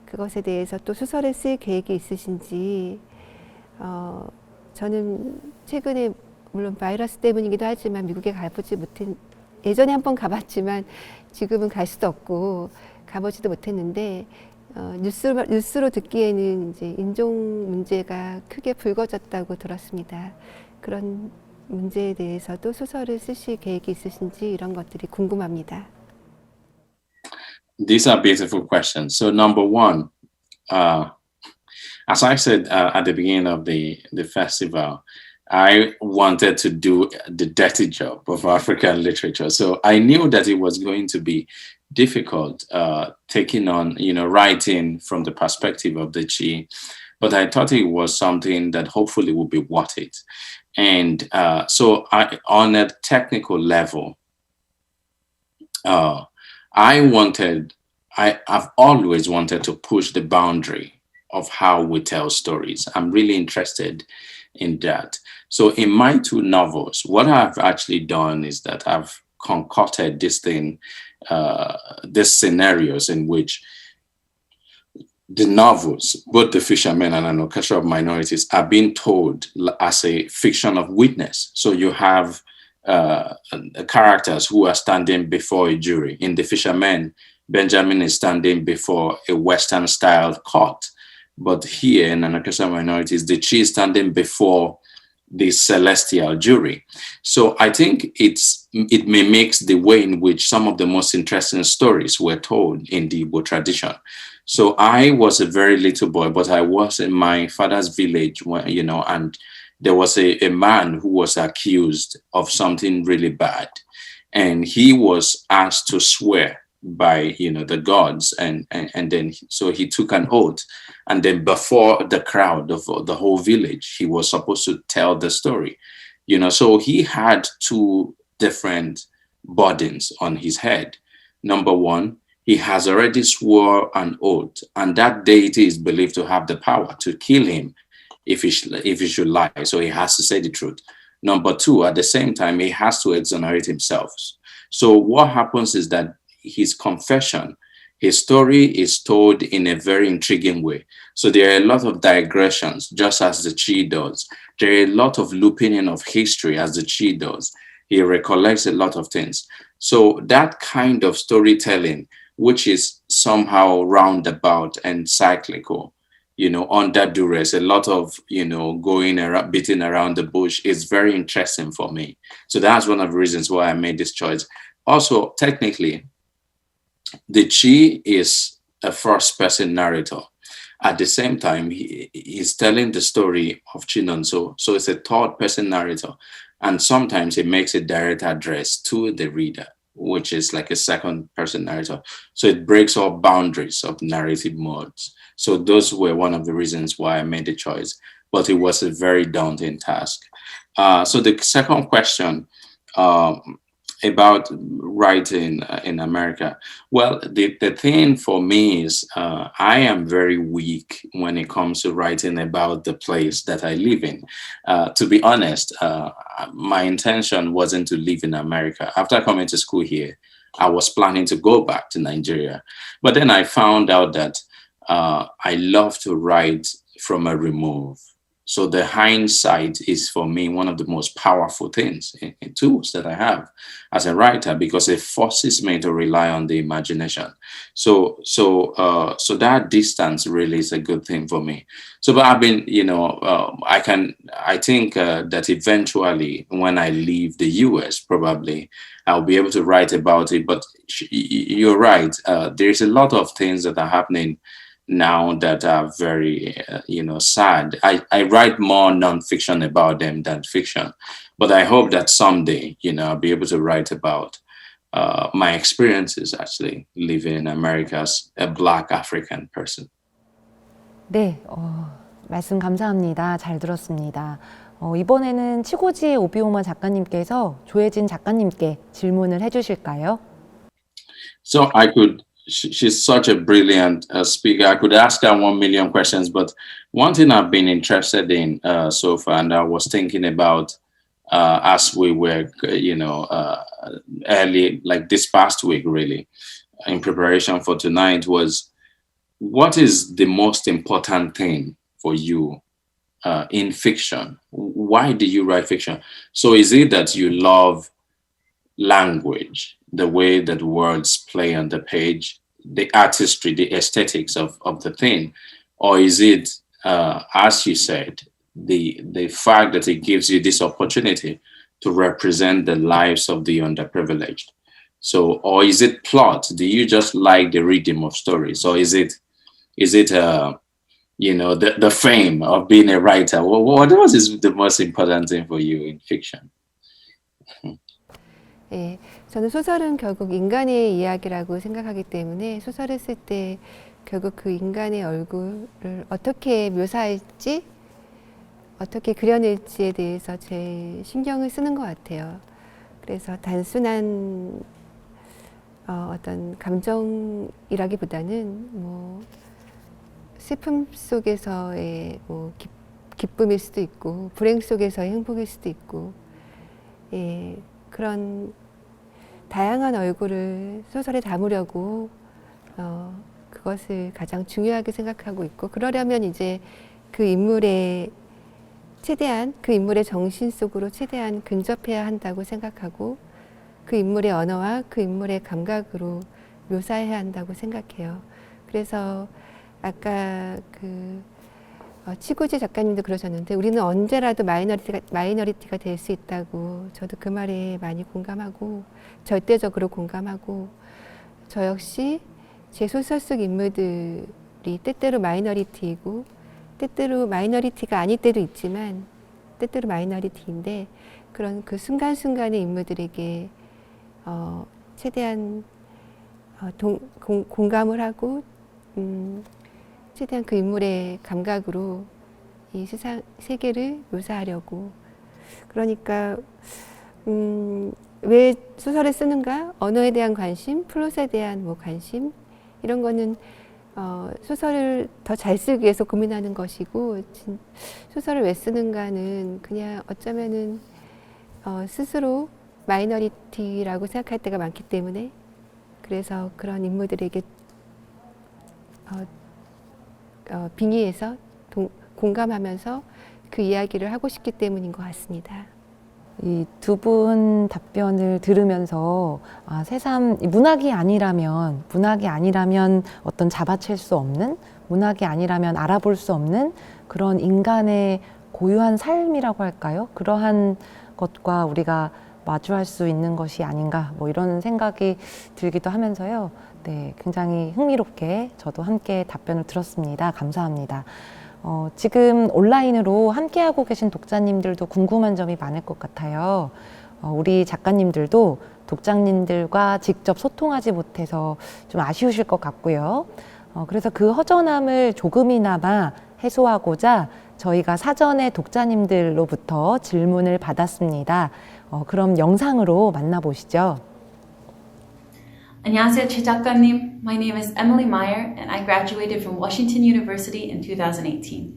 B: 그것에 대해서 또 소설을 쓸 계획이 있으신지. 저는 최근에 물론 바이러스 때문이기도 하지만 미국에 가보지 못한, 예전에 한번 가봤지만 지금은 갈 수도 없고 가보지도 못했는데, 뉴스로 듣기에는 이제 인종 문제가 크게 불거졌다고 들었습니다. 그런 문제에 대해서도 소설을 쓰실 계획이 있으신지 이런 것들이 궁금합니다.
D: These are beautiful questions. So number one, as I said at the beginning of the festival, I wanted to do the dirty job of African literature. So I knew that it was going to be difficult taking on, writing from the perspective of the Chi, but I thought it was something that hopefully would be worth it. And so on a technical level, I've always wanted to push the boundary of how we tell stories. I'm really interested in that. So in my two novels, what I've actually done is that I've concocted this thing, these scenarios in which the novels, both The Fishermen and An Orchestra of Minorities, are being told as a fiction of witness. So you have characters who are standing before a jury. In The Fishermen, Benjamin is standing before a Western-styled court. But here in An Orchestra of Minorities, the Chi is standing before the celestial jury. So I think it mimics the way in which some of the most interesting stories were told in the Igbo tradition. So I was a very little boy, but I was in my father's village, and there was a man who was accused of something really bad. And he was asked to swear by, the gods. And then, so he took an oath. And then before the crowd of the whole village, he was supposed to tell the story, so he had two different burdens on his head. Number one, he has already swore an oath, and that deity is believed to have the power to kill him if he should lie. So he has to say the truth. Number two, at the same time, he has to exonerate himself. So what happens is that his confession, his story is told in a very intriguing way. So there are a lot of digressions, just as the Chi does. There are a lot of looping in of history, as the Chi does. He recollects a lot of things. So that kind of storytelling, which is somehow roundabout and cyclical, under duress, a lot of, going around, beating around the bush, is very interesting for me. So that's one of the reasons why I made this choice. Also, technically, the Chi is a first-person narrator. At the same time, he's telling the story of Chinonso, so it's a third-person narrator. And sometimes he makes a direct address to the reader, which is like a second-person narrator. So it breaks all boundaries of narrative modes. So those were one of the reasons why I made the choice, but it was a very daunting task. So the second question, about writing in America. Well, the thing for me is I am very weak when it comes to writing about the place that I live in. To be honest, my intention wasn't to live in America. After coming to school here, I was planning to go back to Nigeria. But then I found out that I love to write from a remove. So the hindsight is, for me, one of the most powerful things and tools that I have as a writer, because it forces me to rely on the imagination. So that distance really is a good thing for me. So, but I've been, I think that eventually, when I leave the US, probably I'll be able to write about it. But you're right. There's a lot of things that are happening now that are very, sad. I write more nonfiction about them than fiction, but I hope that someday, I'll be able to write about my experiences actually living in America as a Black African person.
A: 네, 말씀 감사합니다. 잘 들었습니다. 이번에는 치고지의 오비오마 작가님께서 조혜진 작가님께 질문을 해주실까요?
D: So she's such a brilliant speaker. I could ask her 1,000,000 questions, but one thing I've been interested in so far, and I was thinking about as we were, early, like this past week, really, in preparation for tonight, was what is the most important thing for you in fiction? Why do you write fiction? So is it that you love language, the way that words play on the page, the artistry, the aesthetics of the thing? Or is it, as you said, the fact that it gives you this opportunity to represent the lives of the underprivileged? So, or is it plot? Do you just like the rhythm of stories? Or is it the fame of being a writer? What is the most important thing for you in fiction?
B: 예, 저는 소설은 결국 인간의 이야기라고 생각하기 때문에 소설을 쓸 때 결국 그 인간의 얼굴을 어떻게 묘사할지, 어떻게 그려낼지에 대해서 제 신경을 쓰는 것 같아요. 그래서 단순한 어떤 감정이라기보다는 뭐 슬픔 속에서의 뭐 기쁨일 수도 있고 불행 속에서의 행복일 수도 있고, 예, 그런 다양한 얼굴을 소설에 담으려고 그것을 가장 중요하게 생각하고 있고, 그러려면 이제 그 인물의 정신 속으로 최대한 근접해야 한다고 생각하고, 그 인물의 언어와 그 인물의 감각으로 묘사해야 한다고 생각해요. 그래서 아까 치고지 작가님도 그러셨는데, 우리는 언제라도 마이너리티가 될 수 있다고, 저도 그 말에 많이 공감하고 절대적으로 공감하고, 저 역시 제 소설 속 인물들이 때때로 마이너리티이고 때때로 마이너리티가 아닐 때도 있지만 때때로 마이너리티인데, 그런 그 순간순간의 인물들에게 최대한 공감을 하고 최대한 그 인물의 감각으로 이 세계를 묘사하려고. 그러니까 왜 소설을 쓰는가? 언어에 대한 관심, 플롯에 대한 뭐 관심, 이런 거는 소설을 더 잘 쓰기 위해서 고민하는 것이고, 소설을 왜 쓰는가는 그냥 어쩌면은 스스로 마이너리티라고 생각할 때가 많기 때문에, 그래서 그런 인물들에게 빙의해서 공감하면서 그 이야기를 하고 싶기 때문인 것 같습니다.
A: 이 두 분 답변을 들으면서 새삼 문학이 아니라면 어떤 잡아챌 수 없는, 문학이 아니라면 알아볼 수 없는 그런 인간의 고유한 삶이라고 할까요? 그러한 것과 우리가 마주할 수 있는 것이 아닌가, 뭐 이런 생각이 들기도 하면서요. 네, 굉장히 흥미롭게 저도 함께 답변을 들었습니다. 감사합니다. 지금 온라인으로 함께하고 계신 독자님들도 궁금한 점이 많을 것 같아요. 우리 작가님들도 독자님들과 직접 소통하지 못해서 좀 아쉬우실 것 같고요. 그래서 그 허전함을 조금이나마 해소하고자 저희가 사전에 독자님들로부터 질문을 받았습니다. 그럼 영상으로 만나보시죠.
E: 안녕하세요, 최 작가님. My name is Emily Meyer, and I graduated from Washington University in 2018.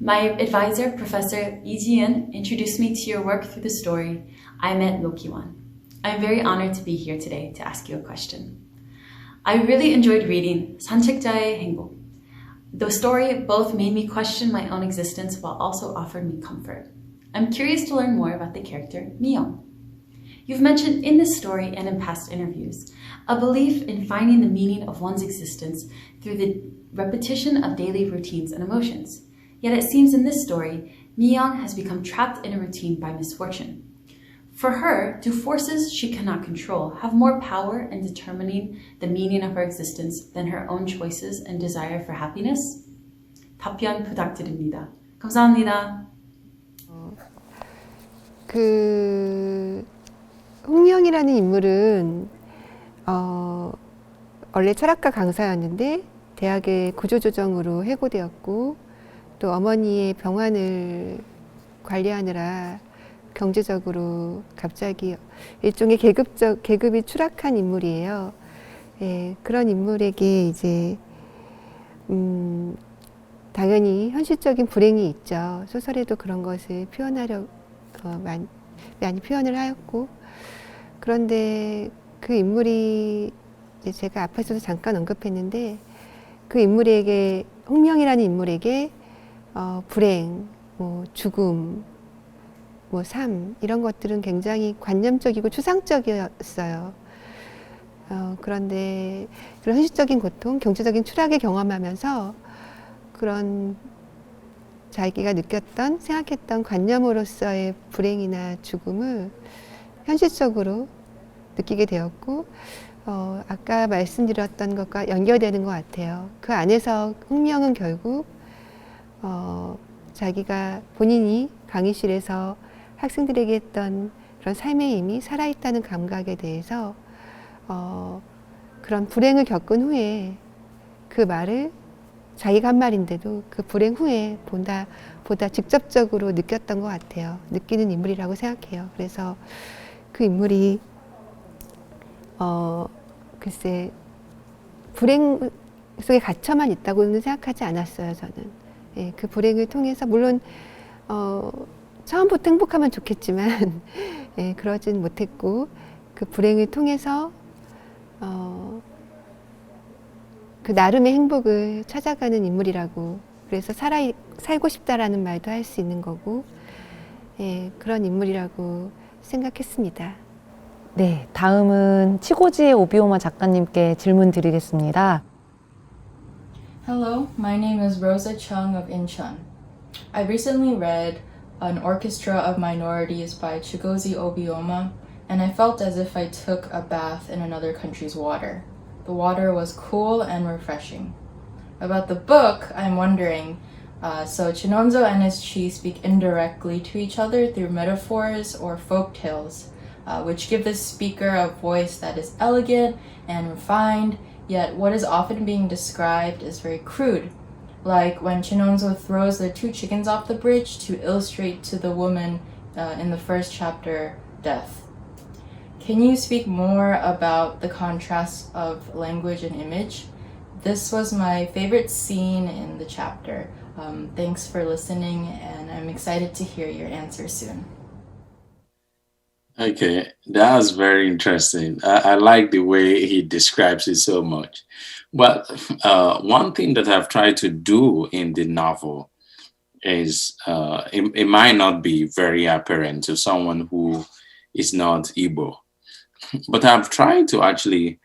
E: My advisor, Professor Lee Ji-eun, introduced me to your work through the story, I Met Lokiwan. I'm very honored to be here today to ask you a question. I really enjoyed reading 산책자의 행복. The story both made me question my own existence while also offered me comfort. I'm curious to learn more about the character Mi-young. You've mentioned in this story and in past interviews a belief in finding the meaning of one's existence through the repetition of daily routines and emotions. Yet it seems in this story, Mi-young has become trapped in a routine by misfortune. For her, do forces she cannot control have more power in determining the meaning of her existence than her own choices and desire for happiness? 답변 부탁드립니다. 감사합니다.
B: 홍명이라는 인물은 원래 철학과 강사였는데 대학의 구조조정으로 해고되었고, 또 어머니의 병환을 관리하느라 경제적으로 갑자기 일종의 계급이 추락한 인물이에요. 예, 그런 인물에게 이제 당연히 현실적인 불행이 있죠. 소설에도 그런 것을 표현하려 많이 표현을 하였고, 그런데 그 인물이 이제 제가 앞에서도 잠깐 언급했는데, 그 인물에게, 홍명이라는 인물에게 불행, 뭐 죽음, 뭐 삶, 이런 것들은 굉장히 관념적이고 추상적이었어요. 그런데 그런 현실적인 고통, 경제적인 추락을 경험하면서 그런 자기가 느꼈던, 생각했던 관념으로서의 불행이나 죽음을 현실적으로 느끼게 되었고, 아까 말씀드렸던 것과 연결되는 것 같아요. 그 안에서 홍명은 결국 자기가 본인이 강의실에서 학생들에게 했던 그런 삶의 힘이 살아있다는 감각에 대해서 그런 불행을 겪은 후에 그 말을 자기가 한 말인데도 그 불행 후에 보다 직접적으로 느꼈던 것 같아요. 느끼는 인물이라고 생각해요. 그래서 그 인물이 글쎄 불행 속에 갇혀만 있다고는 생각하지 않았어요. 저는 예, 그 불행을 통해서 물론 처음부터 행복하면 좋겠지만 예, 그러진 못했고 그 불행을 통해서 그 나름의 행복을 찾아가는 인물이라고, 그래서 살고 싶다라는 말도 할 수 있는 거고, 예, 그런 인물이라고 생각했습니다.
A: 네, 다음은 치고지의 오비오마 작가님께 질문 드리겠습니다.
F: Hello, my name is Rosa Chung of Incheon. I recently read An Orchestra of Minorities by Chigozie Obioma, and I felt as if I took a bath in another country's water. The water was cool and refreshing. About the book, I'm wondering, so Chinonzo and his chi speak indirectly to each other through metaphors or folk tales, which give the speaker a voice that is elegant and refined, yet what is often being described is very crude, like when Chinonzo throws the 2 chickens off the bridge to illustrate to the woman in the first chapter death. Can you speak more about the contrast of language and image? This was my favorite scene in the chapter. Thanks for listening, and I'm excited to hear your answer soon.
D: Okay, that's very interesting. I like the way he describes it so much. But one thing that I've tried to do in the novel is it might not be very apparent to someone who is not Igbo, but I've tried to actually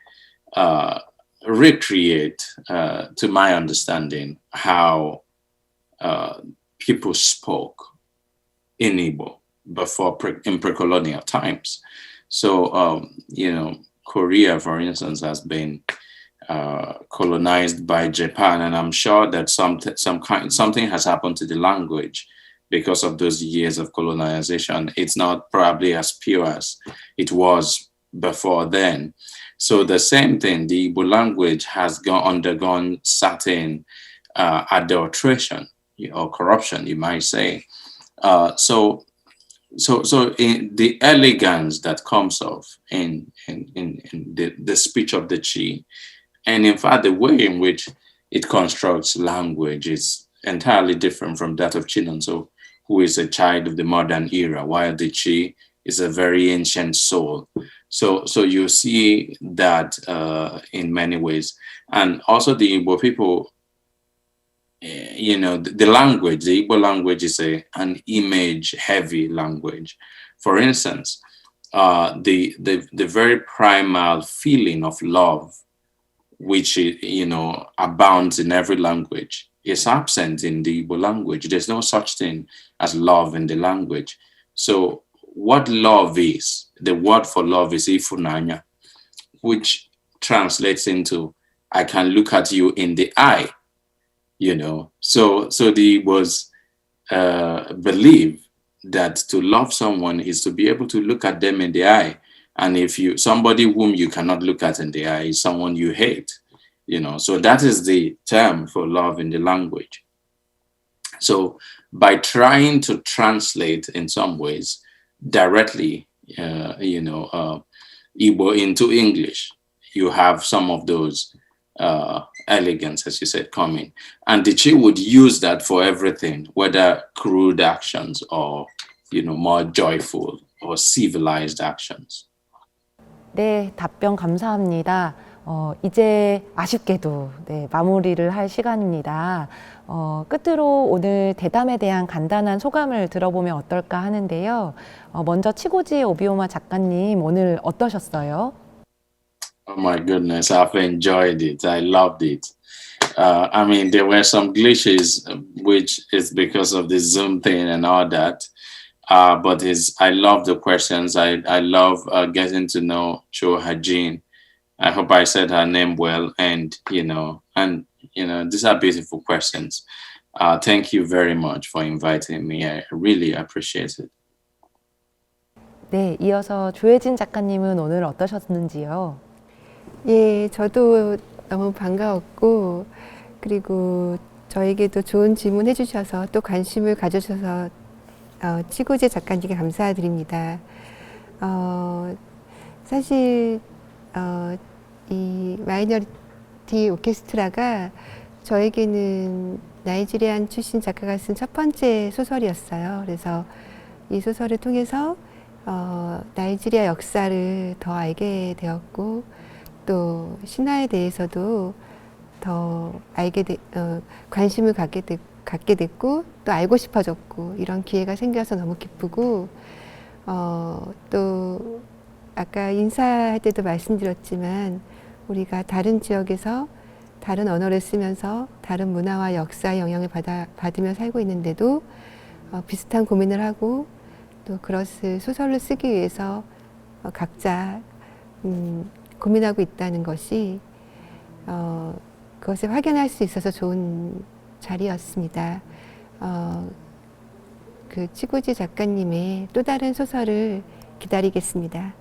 D: recreate, to my understanding, how people spoke in Igbo before in pre-colonial times. So, Korea, for instance, has been colonized by Japan, and I'm sure that something has happened to the language because of those years of colonization. It's not probably as pure as it was before then. So the same thing, the Igbo language has undergone certain adulteration or corruption, you might say. So in the elegance that comes off in the speech of the Chi, and in fact the way in which it constructs language is entirely different from that of Chinonso, who is a child of the modern era, while the Chi is a very ancient soul. So you see that in many ways. And also the Igbo people, the language, the Igbo language is an image-heavy language. For instance, the very primal feeling of love, which abounds in every language, is absent in the Igbo language. There's no such thing as love in the language. So what love is, the word for love is ifunanya, which translates into I can look at you in the eye. So the was believe that to love someone is to be able to look at them in the eye. And if somebody whom you cannot look at in the eye is someone you hate, so that is the term for love in the language. So by trying to translate in some ways directly, Igbo into English, you have some of those elegance, as you said, coming. And Dichi would use that for everything, whether crude actions or, more joyful or civilized actions.
A: 네, 답변 감사합니다. 이제 아쉽게도 마무리를 할 시간입니다. 끝으로 오늘 대담에 대한 간단한 소감을 들어보면 어떨까 하는데요. 먼저 치고지 오비오마 작가님, 오늘 어떠셨어요?
D: Oh my goodness, I've enjoyed it. I loved it. There were some glitches, which is because of the Zoom thing and all that. But I love the questions. I love getting to know Cho Hajin. I hope I said her name well. And these are beautiful questions. Thank you very much for inviting me. I really appreciate it.
A: 네, 이어서 조혜진 작가님은 오늘 어떠셨는지요?
B: 예, 저도 너무 반가웠고, 그리고 저에게도 좋은 질문 해주셔서 또 관심을 가져주셔서 치고지 작가님께 감사드립니다. 사실 이 마이너리티 오케스트라가 저에게는 나이지리안 출신 작가가 쓴 첫 번째 소설이었어요. 그래서 이 소설을 통해서 나이지리아 역사를 더 알게 되었고, 또 신화에 대해서도 더 관심을 갖게 됐고, 또 알고 싶어졌고, 이런 기회가 생겨서 너무 기쁘고, 또 아까 인사할 때도 말씀드렸지만 우리가 다른 지역에서 다른 언어를 쓰면서 다른 문화와 역사의 영향을 받으며 살고 있는데도 비슷한 고민을 하고, 또 그것을 소설로 쓰기 위해서 각자 고민하고 있다는 것이 그것을 확인할 수 있어서 좋은 자리였습니다. 그 치고지 작가님의 또 다른 소설을 기다리겠습니다.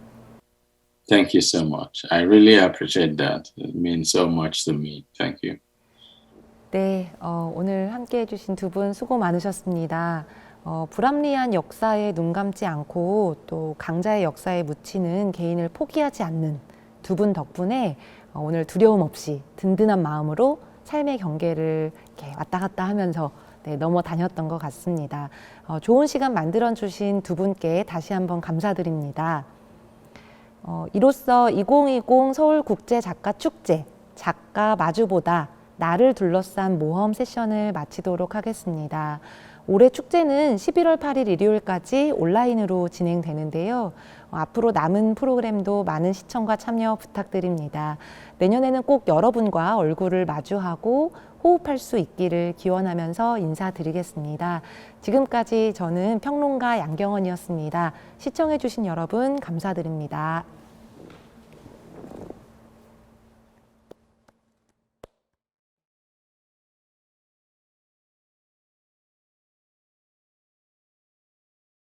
D: Thank you so much. I really appreciate that. It means so much to me. Thank you.
A: 네, 오늘 함께 해주신 두 분 수고 많으셨습니다. 불합리한 역사에 눈 감지 않고 또 강자의 역사에 묻히는 개인을 포기하지 않는 두 분 덕분에 오늘 두려움 없이 든든한 마음으로 삶의 경계를 이렇게 왔다 갔다 하면서 넘어 다녔던 것 같습니다. 좋은 시간 만들어 주신 두 분께 다시 한번 감사드립니다. 이로써 2020 서울국제작가축제 작가 마주보다 나를 둘러싼 모험 세션을 마치도록 하겠습니다. 올해 축제는 11월 8일 일요일까지 온라인으로 진행되는데요. 앞으로 남은 프로그램도 많은 시청과 참여 부탁드립니다. 내년에는 꼭 여러분과 얼굴을 마주하고 호흡할 수 있기를 기원하면서 인사드리겠습니다. 지금까지 저는 평론가 양경원이었습니다. 시청해주신 여러분 감사드립니다.